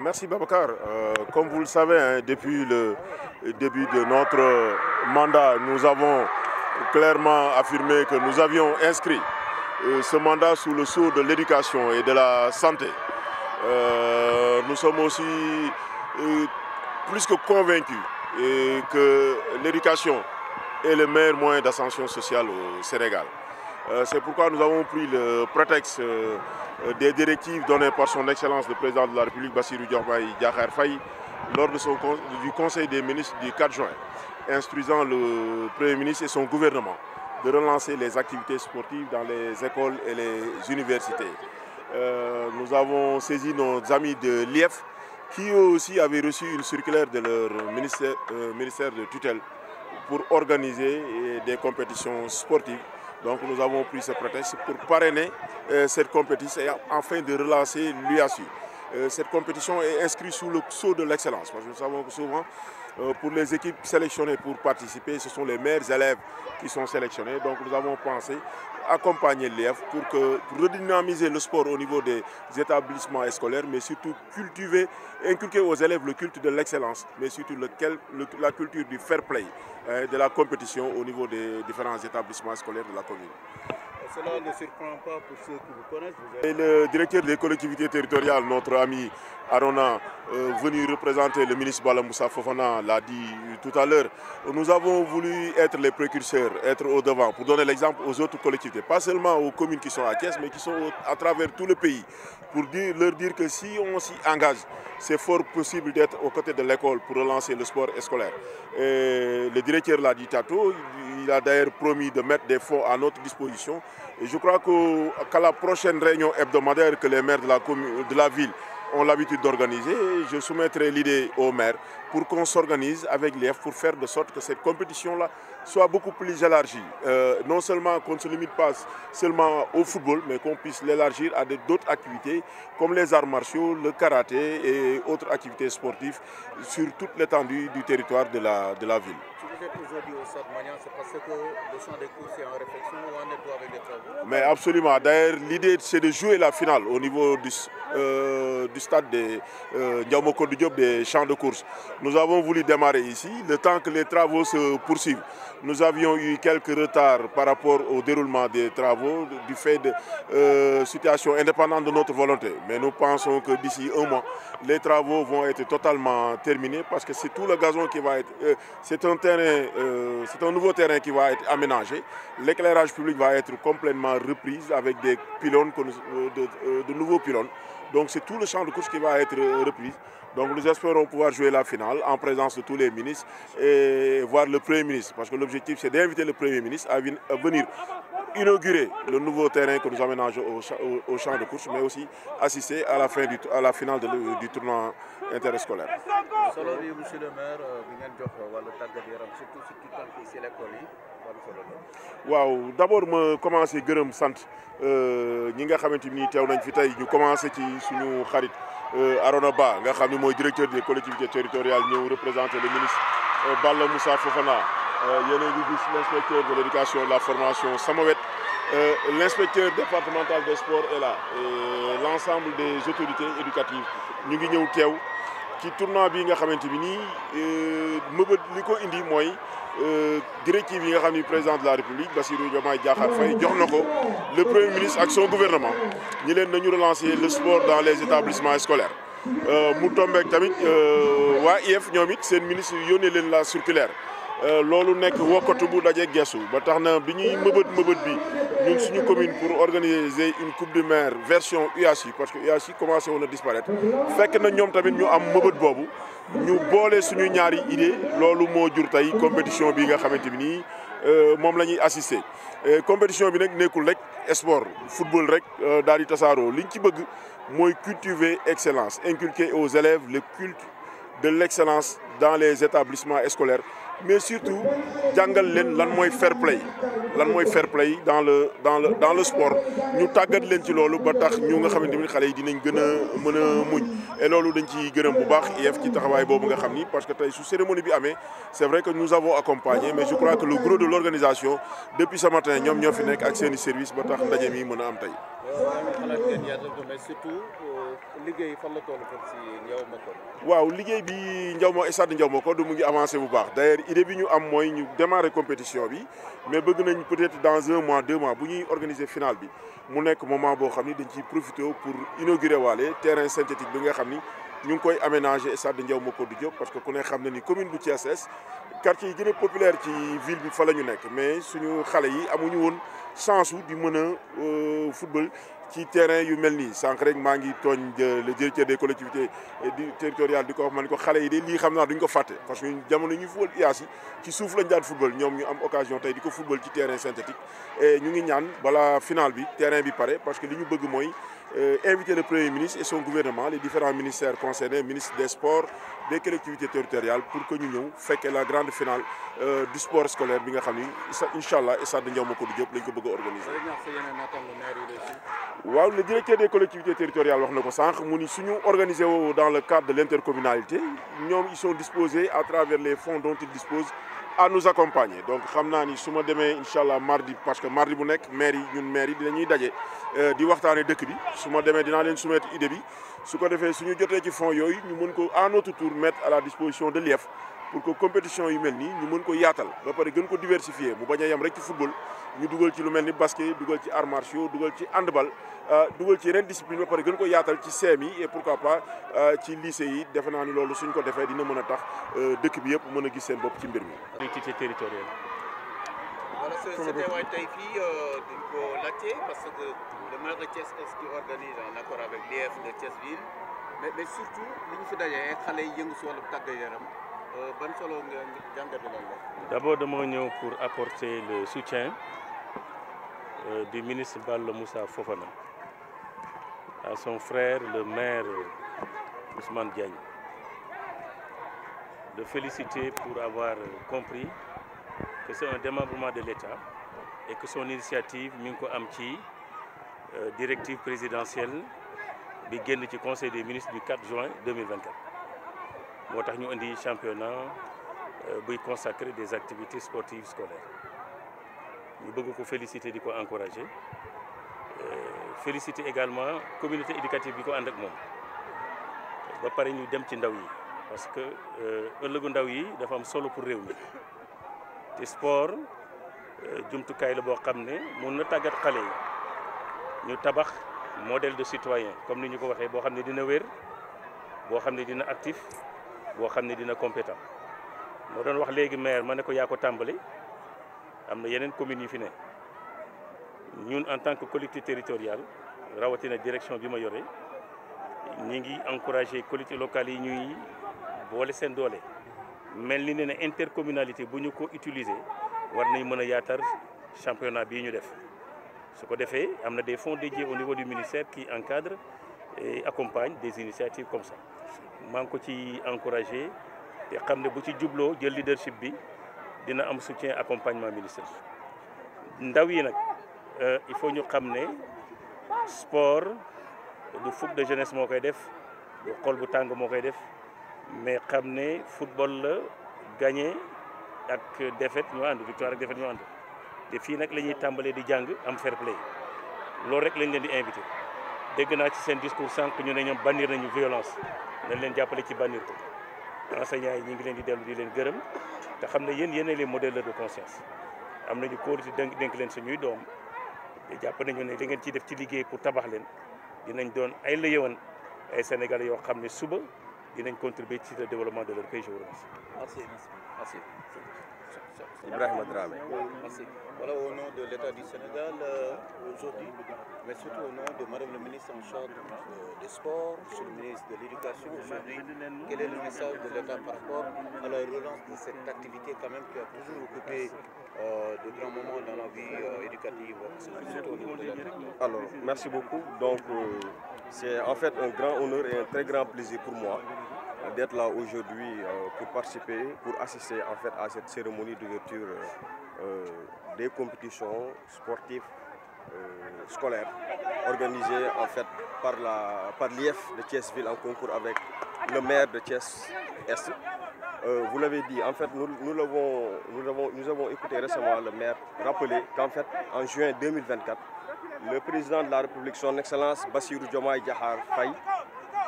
Merci Babacar. Comme vous le savez, hein, depuis le début de notre mandat, nous avons clairement affirmé que nous avions inscrit ce mandat sous le sceau de l'éducation et de la santé. Nous sommes aussi plus que convaincus que l'éducation est le meilleur moyen d'ascension sociale au Sénégal. C'est pourquoi nous avons pris le prétexte des directives données par son Excellence le Président de la République, Bassirou Diomaye Diakhar Faye, lors du Conseil des ministres du 4 juin, instruisant le Premier ministre et son gouvernement de relancer les activités sportives dans les écoles et les universités. Nous avons saisi nos amis de l'IEF qui eux aussi avaient reçu une circulaire de leur ministère de tutelle pour organiser des compétitions sportives. Donc nous avons pris ce prétexte pour parrainer cette compétition et afin de relancer l'UASU. Cette compétition est inscrite sous le sceau de l'excellence parce que nous savons que souvent pour les équipes sélectionnées pour participer, ce sont les meilleurs élèves qui sont sélectionnés. Donc nous avons pensé accompagner l'IEF pour redynamiser le sport au niveau des établissements scolaires, mais surtout inculquer aux élèves le culte de l'excellence, mais surtout la culture du fair play, de la compétition au niveau des différents établissements scolaires de la commune. Cela ne surprend pas pour ceux qui vous connaissent. Et le directeur des collectivités territoriales, notre ami Arona, venu représenter le ministre Bala Moussa Fofana, l'a dit tout à l'heure. Nous avons voulu être les précurseurs, être au devant, pour donner l'exemple aux autres collectivités, pas seulement aux communes qui sont à Thiès, mais qui sont à travers tout le pays, pour leur dire que si on s'y engage, c'est fort possible d'être aux côtés de l'école pour relancer le sport scolaire. Et le directeur l'a dit tantôt, il a d'ailleurs promis de mettre des fonds à notre disposition. Et je crois qu'à la prochaine réunion hebdomadaire que les maires de la ville ont l'habitude d'organiser, je soumettrai l'idée aux maires pour qu'on s'organise avec l'IEF pour faire de sorte que cette compétition-là soit beaucoup plus élargie. Non seulement qu'on ne se limite pas seulement au football, mais qu'on puisse l'élargir à d'autres activités comme les arts martiaux, le karaté et autres activités sportives sur toute l'étendue du territoire de la ville. Si vous êtes aujourd'hui au Stade Magnan, c'est parce que le champ des courses est en réflexion ou en est avec des travaux? Mais absolument. D'ailleurs, l'idée, c'est de jouer la finale au niveau du stade de Ndiaumoko Diop des champs de course. Nous avons voulu démarrer ici, le temps que les travaux se poursuivent. Nous avions eu quelques retards par rapport au déroulement des travaux du fait de situations indépendantes de notre volonté. Mais nous pensons que d'ici un mois, les travaux vont être totalement terminés parce que c'est tout le gazon qui va être... c'est un nouveau terrain qui va être aménagé. L'éclairage public va être complètement repris avec des pylônes, de nouveaux pylônes. Donc c'est tout le champ de course qui va être repris. Donc nous espérons pouvoir jouer la finale en présence de tous les ministres et voir le Premier ministre. Parce que l'objectif c'est d'inviter le Premier ministre à venir inaugurer le nouveau terrain que nous aménageons au champ de course, mais aussi assister à la finale du tournoi interscolaire. Solo bi monsieur le maire bi ngeen jox wàllu tàggat yaram surtout si tànk yi si l'école yi wàllu solo la. waaw d'abord ma commencé gërëm sant ñi nga xamante ni teew nañ fi tey ñu commencé ci suñu xarit Arona Ba nga xam ne mooy directeur des collectivités territoriales ñëw représenter le ministre Bala Moussa Fofana. Yéen a ngi gis l'inspecteur de l'éducation et de la formation sama wet l'inspecteur départemental des sports est là et l'ensemble des autorités éducatives ñu ngi ñëw teew ci tournoi bi nga xamante bi nii mëbët li ko indi mooy directive yi nga xam ni président de la République Bassirou Diomaye Diakhar Faye jox na ko le Premier ministre ak son gouvernement ñi leen nañu relancer le sport dans les établissements scolaires mu tombeek tamit waa IEF ñoom it seen ministre yónnee leen la circulaire loolu nekk wokkatu bu daje gestu ba tax na bi ñuy mëbët bi ñun suñu commune pour organiser une coupe du maire version UASI parce que UASI commencé woon a disparaître fekk na ñoom tamit ñu am mëbët boobu ñu boole suñu ñaari idée loolu moo jur tey compétition bi nga xamante bi nii moom la ñuy assister compétition bi nag nekkul rek sport football rek daal di tasaaroo liñ ci bëgg mooy cultiver excellence inculquer aux élèves le culte de l'excellence dans les établissements scolaires mais surtout jàngal leen lan mooy fair play dans le sport ñu tàggat leen ci loolu ba tax ñu nga xamante ni xale yi dinañ gën a mën a muñ et loolu dañ ciy gërëm bu baax IEF ci taxawaay boobu nga xam ni parce que tey su cérémonie bi amee c'est vrai que nous avons accompagné mais je crois que le gros de l'organisation depuis ce matin ñoom ñoo fi nekk ak seeni service ba tax ndaje mi mën a am tey. mais surtout liggéey fan la toll ci Ndiaw Macodou. waaw liggéey bi stade Ndiaw Macodou mu ngi avancé bu baax d'ailleurs idée bi ñu am mooy ñu démarrer compétition bi mais bëgg nañ peut-être dans 1 mois 2 mois bu ñuy organiser finale bi mu nekk moment boo xam ni dañ ciy profiter pour inaugurer waale terrain synthétique bi nga xam ni ñu ngi koy aménager stade Ndiaw Macodou Diop parce que ku ne xam na ni commune bu Thiès Est quartier yi gën a populaire ci ville bi fa la ñu nekk mais suñu xale yi amuñu woon chance di mën a football ci terrain yu mel nii sànq rek maa ngi tooñ le directeur des collectivités territoriales di ko wax ma ne ko xale yi de lii xam naa duñ ko fàtte parce que jamono ñuy football IAS yi ci suuf lañ daan football ñoom ñu am occasion tey di ko football ci terrain synthétique et ñu ngi ñaan balaa final bi terrain bi pare parce que li ñu bëgg mooy inviter le premier ministre et son gouvernement les différents ministères concernés ministre des sports des collectivités territoriales pour que ñu ñëw fekkee la grande finale du sport scolaire bi nga xam ni incha allah stade Ndiaw Macodou Diop lañ ko bëgg a organiser. waaw le directeur des collectivités territoriales wax na ko sànq mu ni suñu organisé woo dans le cadre de l'intercommunalité ñoom ils sont disposés à travers les fonds dont ils disposent à nous accompagner donc xam naa ni su ma demee incha allah mardi parce que mardi bu nekk maire yi ñun maire yi dinañuy daje di waxtaanee dëkk bi su ma demee dinaa leen soumettre idée bi su ko defee suñu jotee ci fonds yooyu ñu mën ko à notre tour mettre à la disposition de l'IEF pour que compétition yu mel nii ñu mën ko yaatal ba pare gën ko diversifier mu bañ a yem rek ci football ñu dugal ci lu mel ni basket dugal ci arts martiaux dugal ci handball dugal ci yeneen discipline ba pare gën ko yaatal ci CM yi et pourquoi pas ci lycée yi defe naa ni loolu suñ ko defee dina mën a tax dëkk bi yëpp mën a gis seen bopp ci mbir mi. collectivité territoriale. voilà c'était waay tey fii dañ ko laajte parce que le maire de Thiès Est qui organise en accord avec l'IEF de Thiès Ville mais surtout li ñu fi dajee xale yi yëngu si wàllu tàggat yaram ban solo nga jàngat bi lan la. D'abord dama ñëw pour apporter le soutien du ministre Balla Moussa Fofana à son frère le maire Ousmane Diagne. Le féliciter pour avoir compris que c'est un démembrement de l'État et que son initiative mi ngi ko am ci directive présidentielle bi génn ci conseil des ministres du 4 juin 2024 moo tax ñu indi championnat buy consacrer des activités sportives scolaires ñu bëgg ko féliciter di ko encourager féliciter également communauté éducative bi ko ànd ak moom ba pare ñu dem ci ndaw yi parce que ëllëgu ndaw yi dafa am solo pour réew mi te sport jumtukaay la boo xam ne mun na tàggat xale yi ñu tabax modèle de citoyen comme ni ñu ko waxee boo xam ne dina wér boo xam ne dina actif boo xam ne dina compétent moo doon wax léegi maire ma ne ko yaa ko tàmbali am na yeneen communes yu fi ne ñun en tant que collectivité territoriale rawatina direction bi ma yore ñi ngi encourager collectivités locales yi ñuy boole seen doole mel ni ne intercommunalité bu ñu ko utiliser war nañ mën a yaatar championnat bii ñu def su ko defee am na des fonds dédiés au niveau du ministère qui encadrent et accompagnent des initiatives comme ça maa ngi ko ci encourager te xam ne bu ci jubloo jël leadership bi dina am soutien accompagnement ministère ndaw yi nag il faut ñu xam ne sport du fougue de jeunesse moo koy def du xol bu tàng moo koy def mais xam ne football la gagné ak défaite ñoo ànd victoire ak défaite ñoo ànd te fii nag la ñuy tàmbalee di jàng am fair play loolu rek lañ leen di invité dégg naa ci seen discours sànq ñu ne ñoom bannir nañu violence nañ leen jàppale ci bannir ko enseignants yi ñu ngi leen di dellu di leen gërëm te xam ne yéen les modèles de conscience am nañu kóolute dénk leen suñuy doom te jàpp nañu ne da ngeen ciy def ci liggéey pour tabax leen dinañ doon ay la yëwan ay Sénégalais yoo xam ne suba dinañ contribuer ci le développement de leur pays. Je vous remercie. Merci. Ibrahima Dramé. Merci. Voilà, au nom de l'État du Sénégal aujourd'hui, mais surtout au nom de Madame le ministre en charge des Sports, Monsieur le ministre de l'Éducation, aujourd'hui, quel est le message de l'État par rapport à la relance de cette activité quand même qui a toujours occupé de grands moments dans la vie éducative, surtout au niveau de l'État. Alors, merci beaucoup. Donc, c'est en fait un grand honneur et un très grand plaisir pour moi d'être là aujourd'hui pour participer, pour assister en fait à cette cérémonie d'ouverture des compétitions sportives scolaires organisées en fait par l'IF de Thiès-Ville en concours avec le maire de Thiès-Est. Vous l'avez dit, en fait, nous avons écouté récemment le maire rappeler qu'en fait, en juin 2024, le président de la République, son Excellence Bassirou Diomaye Diakhar Faye,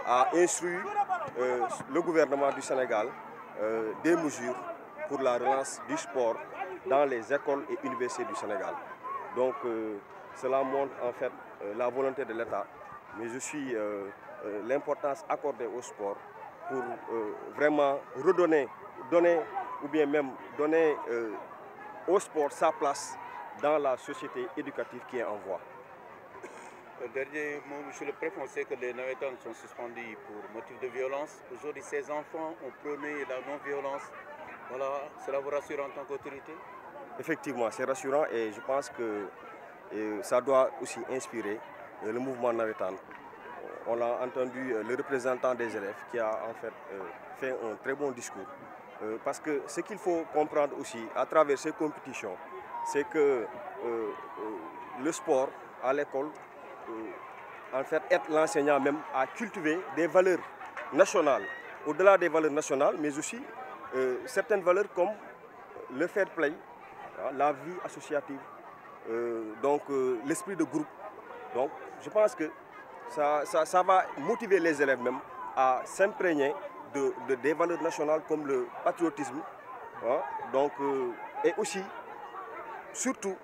a instruit le gouvernement du Sénégal des mesures pour la relance du sport dans les écoles et universités du Sénégal. Donc, cela montre en fait la volonté de l'État, mais aussi l'importance accordée au sport pour vraiment donner au sport sa place dans la société éducative qui est en voie. Dernier mot, monsieur le préfet, on sait que les navétanes sont suspendus pour motif de violence. Aujourd'hui, ces enfants ont prôné la non-violence. Voilà, cela vous rassure en tant qu'autorité? Effectivement, c'est rassurant et je pense que ça doit aussi inspirer le mouvement navétane. On a entendu le représentant des élèves qui a en fait un très bon discours. Parce que ce qu'il faut comprendre aussi à travers ces compétitions, c'est que le sport à l'école, en fait, aide l'enseignant même à cultiver des valeurs nationales, au-delà des valeurs nationales, mais aussi certaines valeurs comme le fair play, la vie associative, donc l'esprit de groupe. Donc je pense que ça va motiver les élèves même à s'imprégner des valeurs nationales comme le patriotisme, donc, et aussi, surtout,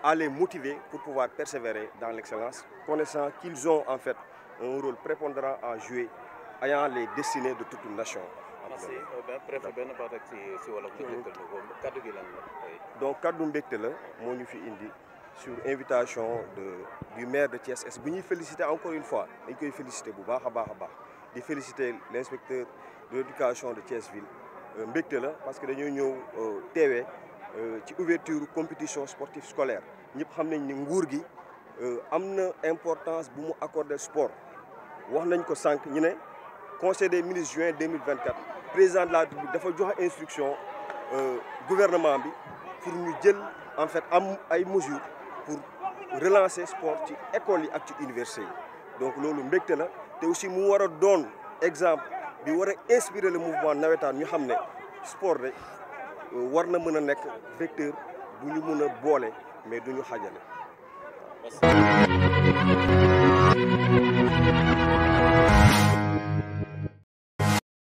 à les motiver pour pouvoir persévérer dans l'excellence, connaissant qu'ils ont en fait un rôle prépondérant à jouer, ayant les destinées de toute une nation. Merci. Donc, kaddu mbégte la moo ñu fi indi sur invitation du maire de Thiès-Est bu ñuy féliciter encore une fois dañ koy féliciter bu baax a baax di féliciter l'inspecteur de l'éducation de Thiès-Ville mbégte la parce que dañoo ñëw teewee ci ouverture compétition sportive scolaire ñëpp xam nañ ni nguur gi am na importance bu mu accorder sport wax nañ ko sànq ñu ne conseil des ministres juin 2024 président de la République dafa joxe instruction gouvernement bi pour ñu jël en fait am ay mesures pour relancer sport ci école yi ak ci université yi donc loolu mbégte la te aussi mu war a doon exemple bi war a inspirer le mouvement navétane ñu xam ne sport rek war na mën a nekk vecteur bu ñu mën a boole mais du ñu xaajale.